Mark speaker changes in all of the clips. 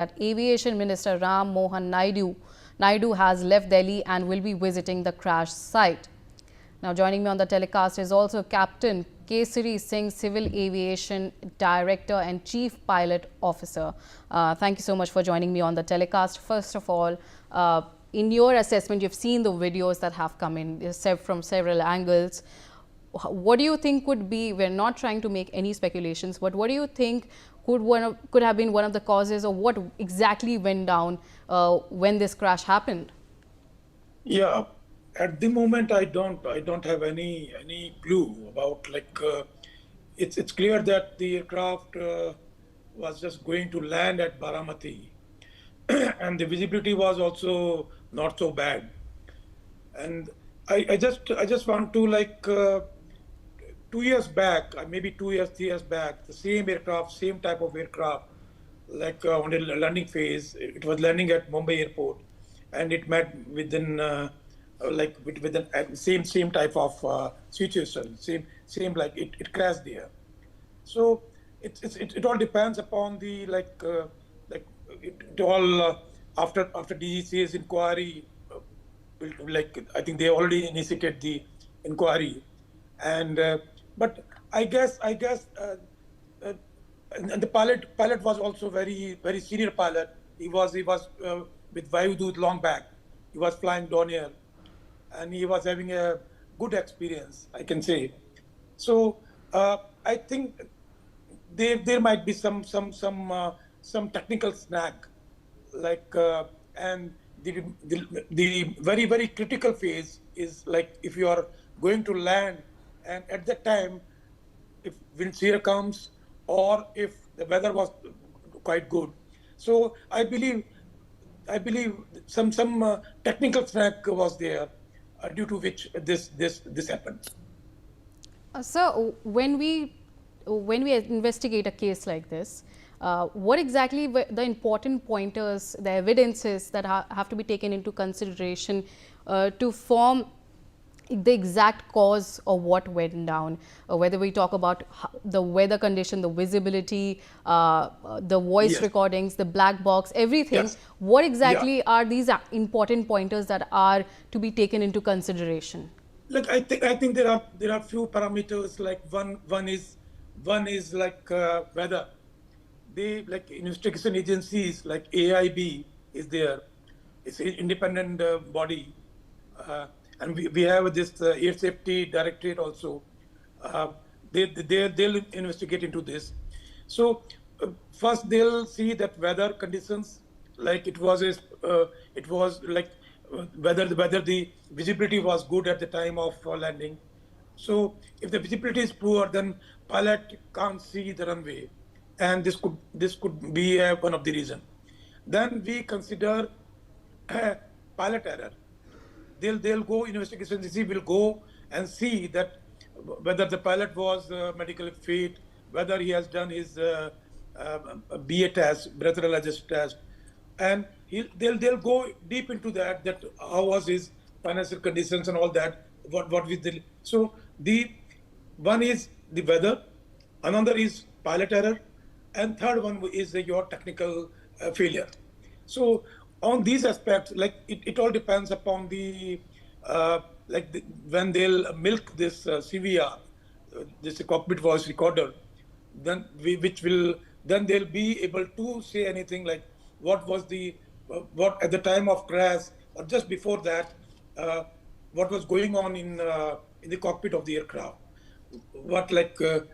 Speaker 1: Aviation Minister Ram Mohan Naidu has left Delhi and will be visiting the crash site. Now joining me on the telecast is also Captain Kesari Singh, Civil Aviation Director and Chief Pilot Officer. Thank you so much for joining me on the telecast. First of all, in your assessment, you've seen the videos that have come in from several angles. What do you think could be, we're not trying to make any speculations, but what do you think could have been one of the causes, or what exactly went down when this crash happened?
Speaker 2: Yeah, at the moment I don't have any clue about it's clear that the aircraft was just going to land at Baramati, and the visibility was also not so bad. And I just want to 2 years back, maybe 2 years, 3 years back, the same aircraft, same type of aircraft, on the landing phase, it was landing at Mumbai airport, and it met within with the same type of situation, same like it crashed there. So it all depends upon the it all after DGCA's inquiry. I think they already initiated the inquiry, and but I guess uh, and the pilot was also very senior pilot. He was with Vayudut long back. He was flying down here, and he was having a good experience, I can say. So I think there might be some technical snag, and the very critical phase is like if you are going to land, and at that time, if wind shear comes or if the weather was quite good. So I believe some technical snag was there, due to which this happened.
Speaker 1: So when we investigate a case like this, what exactly were the important pointers, the evidences that have to be taken into consideration to form the exact cause of what went down, whether we talk about the weather condition, the visibility, the voice
Speaker 2: Yes.
Speaker 1: recordings, the black box, everything.
Speaker 2: Yes.
Speaker 1: What
Speaker 2: Yeah.
Speaker 1: exactly are these important pointers that are to be taken into consideration?
Speaker 2: Look, I think there are few parameters. Like one is weather. They, like, investigation agencies like AIB is there. It's an independent body, and we have this air safety directorate also. Uh, they'll investigate into this. So first they'll see that weather conditions, like it was like whether the visibility was good at the time of landing. So if the visibility is poor, then pilot can't see the runway, and this could be one of the reason. Then we consider pilot error. They'll go, investigation agency will go and see that whether the pilot was medically fit, whether he has done his BA test, breath analysis test, and they'll go deep into that how was his financial conditions and all that. What with the so the one is the weather, another is pilot error, and third one is your technical failure. So on these aspects, like it all depends upon the when they'll milk this CVR, this cockpit voice recorder, then which will then they'll be able to say anything like what was the what at the time of crash or just before that, uh, what was going on in the cockpit of the aircraft, what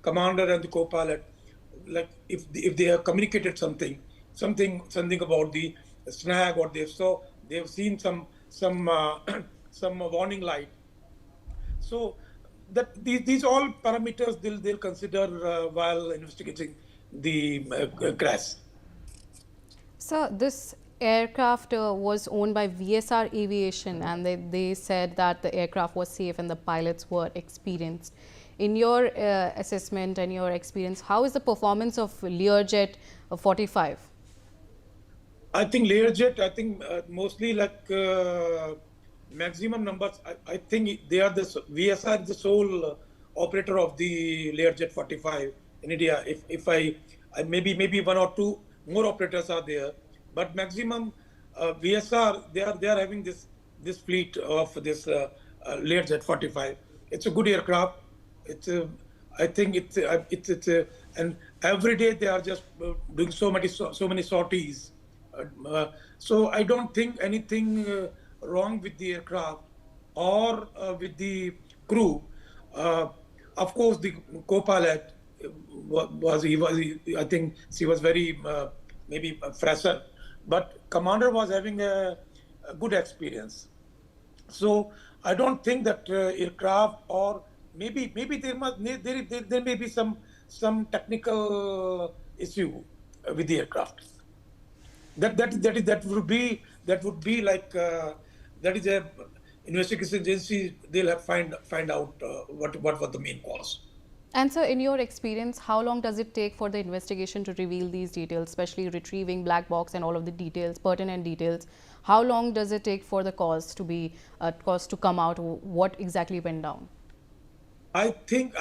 Speaker 2: commander and the co-pilot, like if they have communicated something about the snag, or they've seen some some warning light. So that these all parameters they'll consider while investigating the crash.
Speaker 1: So this aircraft was owned by VSR Aviation, and they said that the aircraft was safe and the pilots were experienced. In your assessment and your experience, how is the performance of Learjet 45?
Speaker 2: I think Learjet, I think mostly maximum numbers. I think they are VSR is the sole operator of the Learjet 45 in India. If I maybe one or two more operators are there. But maximum VSR, they are having this fleet of this Lear Jet 45. It's a good aircraft. It's a, I think it's a, and every day they are just doing so many sorties. So I don't think anything wrong with the aircraft or with the crew. Uh, of course, the co-pilot I think she was very maybe fresher, but commander was having a good experience. So I don't think that aircraft, or maybe there may be some technical issue with the aircraft. That would be like that is a investigation agency. They'll have find out what was the main cause.
Speaker 1: And so, in your experience, how long does it take for the investigation to reveal these details, especially retrieving black box and all of the details, pertinent details? How long does it take for the cause to come out? What exactly went down?
Speaker 2: I think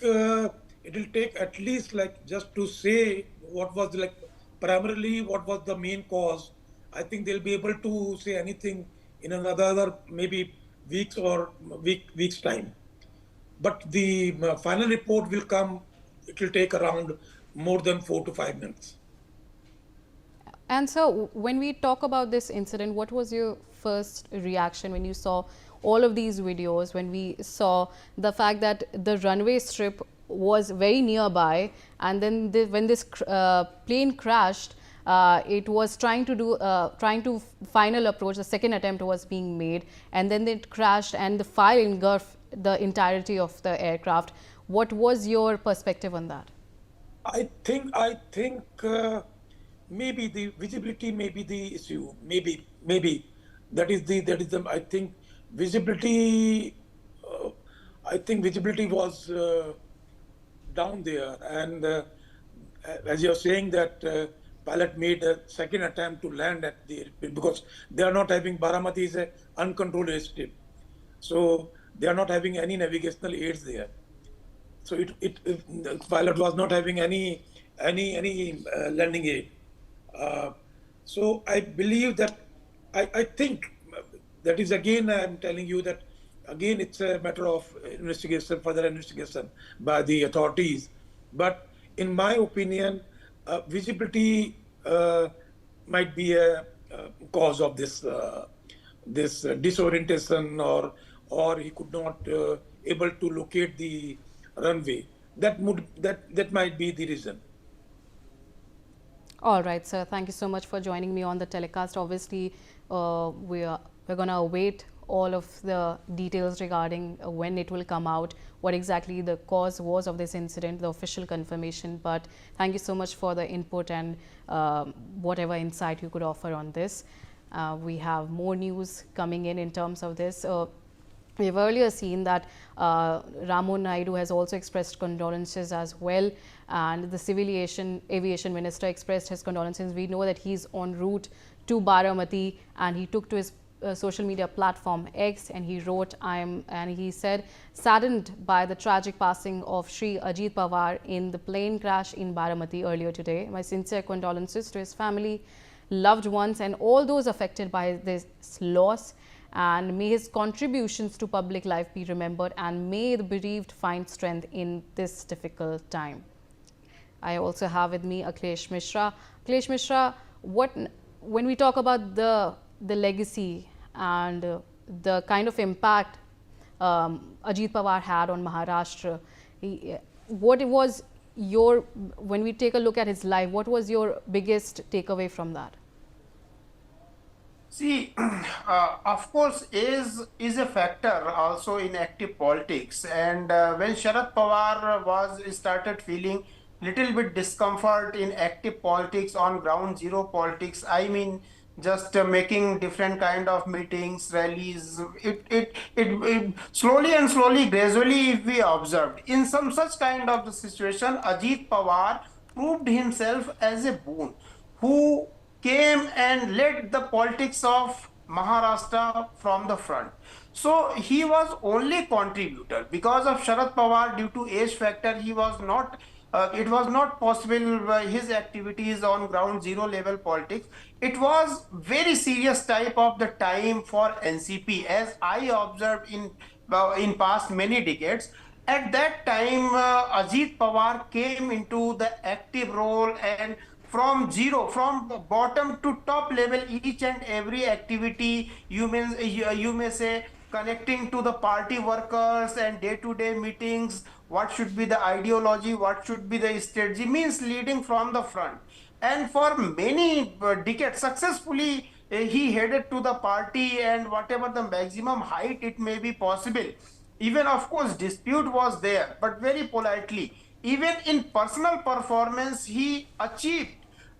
Speaker 2: it'll take at least like just to say what was like primarily what was the main cause. I think they'll be able to say anything in another maybe weeks time. But the final report will come. It will take around more than 4 to 5 minutes.
Speaker 1: And so, when we talk about this incident, what was your first reaction when you saw all of these videos? When we saw the fact that the runway strip was very nearby, and then when this plane crashed, it was trying to final approach. The second attempt was being made, and then it crashed, and the fire engulfed the entirety of the aircraft. What was your perspective on that?
Speaker 2: I think maybe the visibility may be the issue. Maybe that is the I think visibility. Uh, I think visibility was down there, and as you're saying that pilot made a second attempt to land at the airfield because they are not having Baramati is a uncontrolled airstrip, so they are not having any navigational aids there. So the pilot was not having any landing aid. Uh, so I believe that I think that is again I'm telling you that again it's a matter of investigation, further investigation by the authorities. But in my opinion, visibility might be a cause of this disorientation, or he could not able to locate the runway. That might be the reason.
Speaker 1: All right, sir. Thank you so much for joining me on the telecast. Obviously, we're going to await all of the details regarding when it will come out, what exactly the cause was of this incident, the official confirmation. But thank you so much for the input and whatever insight you could offer on this. We have more news coming in terms of this. We have earlier seen that Ramu Naidu has also expressed condolences as well, and the Civil Aviation Minister expressed his condolences. We know that he's en route to Baramati, and he took to his social media platform X, and he wrote, and he said, saddened by the tragic passing of Shri Ajit Pawar in the plane crash in Baramati earlier today. My sincere condolences to his family, loved ones, and all those affected by this loss. And may his contributions to public life be remembered, and may the bereaved find strength in this difficult time. I also have with me Akhilesh Mishra. Akhilesh Mishra, when we talk about the legacy and the kind of impact Ajit Pawar had on Maharashtra, what was when we take a look at his life, what was your biggest takeaway from that?
Speaker 3: See, of course, is a factor also in active politics. And when Sharad Pawar was started feeling little bit discomfort in active politics on ground zero politics, I mean, just making different kind of meetings, rallies. It slowly and slowly, gradually, if we observed in some such kind of the situation, Ajit Pawar proved himself as a boon who came and led the politics of Maharashtra from the front. So he was only contributor because of Sharad Pawar due to age factor. He was not. it was not possible his activities on ground zero level politics. It was very serious type of the time for NCP, as I observed in past many decades. At that time, Ajit Pawar came into the active role, and from zero, from bottom to top level, each and every activity, you may say, connecting to the party workers and day-to-day meetings, what should be the ideology, what should be the strategy, means leading from the front. And for many decades, successfully, he headed to the party, and whatever the maximum height it may be possible. Even, of course, dispute was there, but very politely. Even in personal performance, he achieved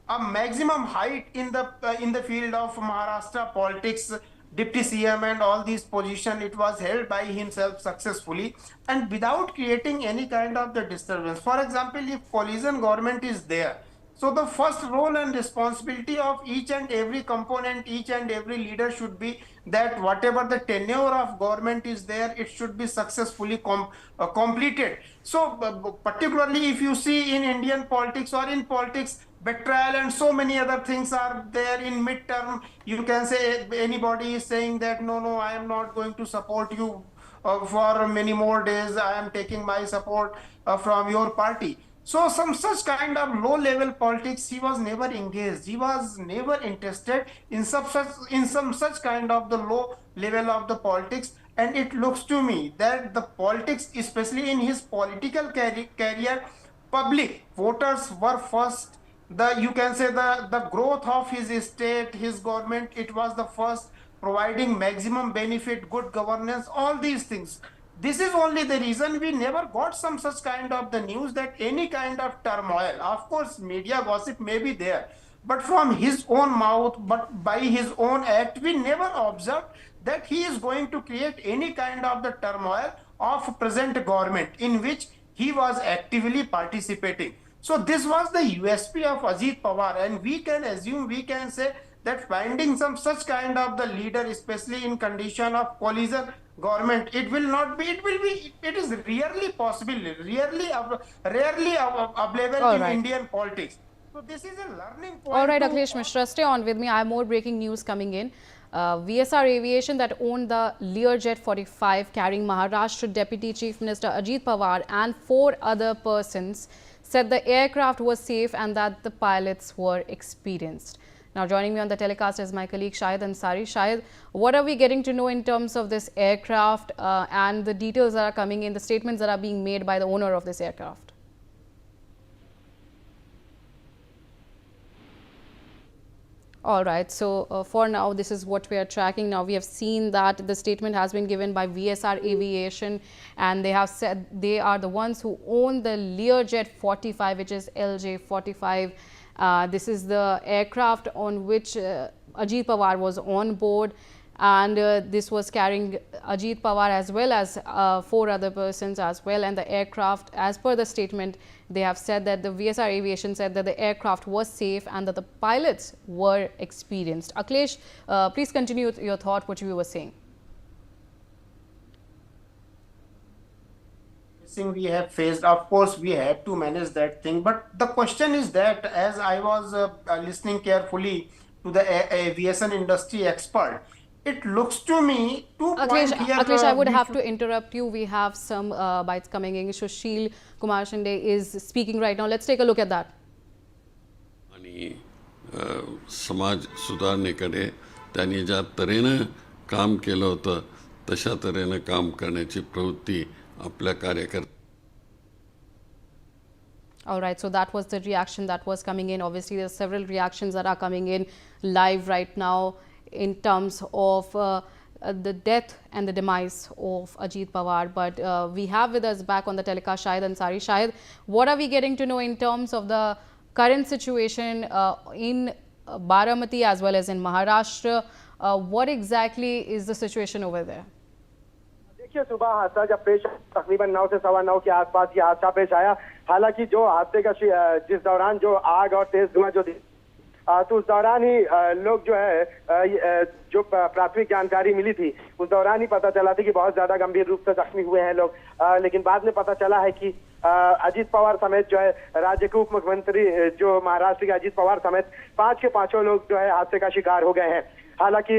Speaker 3: a maximum height in the field of Maharashtra politics. Deputy CM and all these positions, it was held by himself successfully and without creating any kind of the disturbance. For example, if coalition government is there, so the first role and responsibility of each and every component, each and every leader should be that whatever the tenure of government is there, it should be successfully completed. So particularly if you see in Indian politics or in politics, betrayal and so many other things are there in midterm. You can say anybody is saying that no, I am not going to support you for many more days. I am taking my support from your party. So some such kind of low level politics, he was never engaged. He was never interested in some such kind of the low level of the politics. And it looks to me that the politics, especially in his political career, public voters were first. You can say the growth of his state, his government, it was the first, providing maximum benefit, good governance, all these things. This is only the reason we never got some such kind of the news that any kind of turmoil. Of course, media gossip may be there, but from his own mouth, but by his own act, we never observed that he is going to create any kind of the turmoil of present government in which he was actively participating. So this was the USP of Ajit Pawar, and we can assume, we can say that finding some such kind of the leader, especially in condition of coalition government, it is rarely possible, rarely available
Speaker 1: All
Speaker 3: in
Speaker 1: right.
Speaker 3: Indian politics. So this is a learning point.
Speaker 1: All right, Akhilesh Mishra, stay on with me. I have more breaking news coming in. VSR Aviation that owned the Learjet 45 carrying Maharashtra Deputy Chief Minister Ajit Pawar and 4 other persons said the aircraft was safe and that the pilots were experienced. Now joining me on the telecast is my colleague Shahid Ansari. Shahid, what are we getting to know in terms of this aircraft and the details that are coming in, the statements that are being made by the owner of this aircraft? All right, so for now, this is what we are tracking. Now, we have seen that the statement has been given by VSR Aviation, and they have said they are the ones who own the Learjet 45, which is LJ 45. This is the aircraft on which Ajit Pawar was on board, and this was carrying Ajit Pawar as well as 4 other persons as well. And the aircraft, as per the statement, they have said that the VSR Aviation said that the aircraft was safe and that the pilots were experienced. Akhilesh, please continue your thought, what you were saying.
Speaker 3: We have faced, of course, we had to manage that thing. But the question is that, as I was listening carefully to the aviation industry expert, it looks to me
Speaker 1: Akhilesh, I would have to interrupt you. We have some bites coming in. Sushil Kumar Shinde is speaking right now. Let's take a look at that.
Speaker 4: आणि समाज सुधारणेकडे त्यांनी ज्या तऱ्हेनं काम केलं होतं तशा तऱ्हेनं काम करण्याची प्रवृत्ती आपल्या कार्यकर्त्यांनी.
Speaker 1: All right, so that was the reaction that was coming in. Obviously, there are several reactions that are coming in live right now in terms of the death and the demise of Ajit Pawar. But we have with us back on the telecast Shahid Ansari. Shahid, what are we getting to know in terms of the current situation in Baramati as well as in Maharashtra? What exactly is the situation over there?
Speaker 5: देखिए, सुबह हादसा जब पेश तकरीबन 9 से 9:15 के आसपास ये हादसा पेश आया। हालांकि जो हादसे का जिस दौरान जो आग और तेज धुआं जो तो उस दौरान ही लोग जो है जो प्राथमिक जानकारी मिली थी उस दौरान ही पता चला था कि बहुत ज्यादा गंभीर रूप से जख्मी हुए हैं लोग। लेकिन बाद में पता चला है कि अजीत पवार समेत जो है राज्य के उप मुख्यमंत्री जो महाराष्ट्र के अजीत पवार समेत 5 के 5 लोग जो है हादसे का शिकार हो गए हैं। हालांकि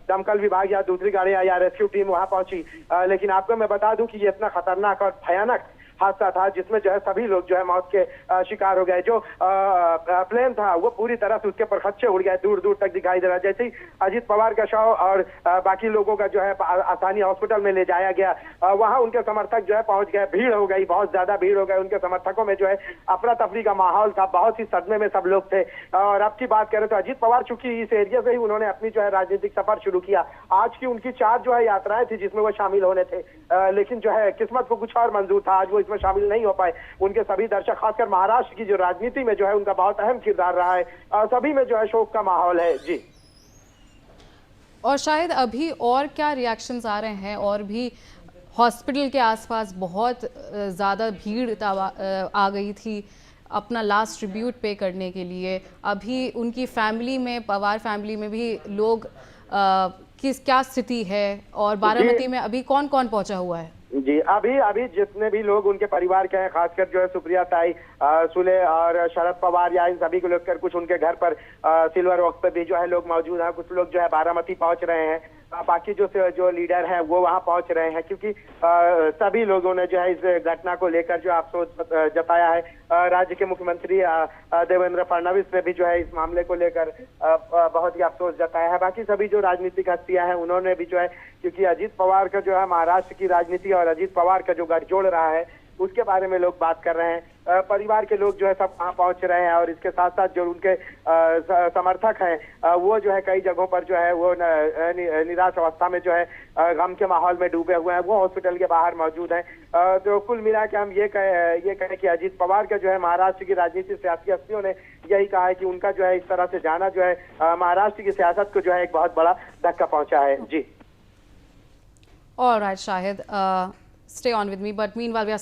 Speaker 5: दमकल विभाग या दूसरी गाड़ियां या रेस्क्यू टीम वहां पहुंची, लेकिन आपको मैं बता दूं कि ये इतना खतरनाक और भयानक हादसा था जिसमें जो है सभी लोग जो है मौत के शिकार हो गए। जो प्लेन था वो पूरी तरह से उसके परखच्चे उड़ गए, दूर दूर तक दिखाई दे रहा। जैसे ही अजीत पवार का शव और बाकी लोगों का जो है स्थानीय हॉस्पिटल में ले जाया गया, वहां उनके समर्थक जो है पहुंच गए, भीड़ हो गई, बहुत ज्यादा भीड़ हो गई। उनके समर्थकों में जो है अफरा तफरी का माहौल था, बहुत ही सदमे में सब लोग थे। और अब की बात करें तो अजीत पवार चूंकि इस एरिया से ही उन्होंने अपनी जो है राजनीतिक सफर शुरू किया, आज की उनकी 4 जो है यात्राएं थी जिसमें वो शामिल होने थे, लेकिन जो है किस्मत को कुछ और मंजूर था, आज वो इसमें शामिल नहीं हो पाए। उनके सभी दर्शक, खासकर महाराष्ट्र की जो राजनीति में जो है उनका बहुत अहम किरदार रहा है, सभी में जो है शोक का माहौल है। जी।
Speaker 1: और शायद अभी और क्या रिएक्शंस आ रहे हैं, और भी हॉस्पिटल के आसपास बहुत ज़्यादा भीड़ आ गई थी अपना लास्ट ट्रिब्यूट पे करने के लिए। अभी उनकी फैमिली में, पवार फैमिली में भी लोग क्या स्थिति है, और बारामती में अभी कौन कौन पहुंचा हुआ है?
Speaker 5: जी, अभी जितने भी लोग उनके परिवार के हैं, खासकर जो है सुप्रिया ताई, सुले और शरद पवार या इन सभी को लेकर कुछ उनके घर पर सिल्वर वॉक पे भी जो है लोग मौजूद हैं। कुछ लोग जो है बारामती पहुंच रहे हैं, बाकी जो लीडर हैं वो वहां पहुंच रहे हैं, क्योंकि सभी लोगों ने जो है इस घटना को लेकर जो अफसोस जताया है। राज्य के मुख्यमंत्री देवेंद्र फडणवीस ने भी जो है इस मामले को लेकर बहुत ही अफसोस जताया है। बाकी सभी जो राजनीतिक हस्तियां हैं उन्होंने भी जो है, क्योंकि अजीत पवार का जो है महाराष्ट्र की राजनीति और अजीत पवार का जो गठजोड़ रहा है उसके बारे में लोग बात कर रहे हैं। परिवार के लोग जो है सब वहां पहुंच रहे हैं, और इसके साथ साथ जो उनके समर्थक हैं वो जो है कई जगहों पर जो है वो निराश अवस्था में जो है गम के माहौल में डूबे हुए हैं, वो हॉस्पिटल के बाहर मौजूद हैं। तो कुल मिला के हम ये कहें कि अजीत पवार का जो है महाराष्ट्र की राजनीति सियासी हस्तियों ने यही कहा है कि उनका जो है इस तरह से जाना जो है महाराष्ट्र की सियासत को जो है एक बहुत बड़ा धक्का पहुंचा है। जी।
Speaker 1: All right, Shahid, stay on with me, but meanwhile we are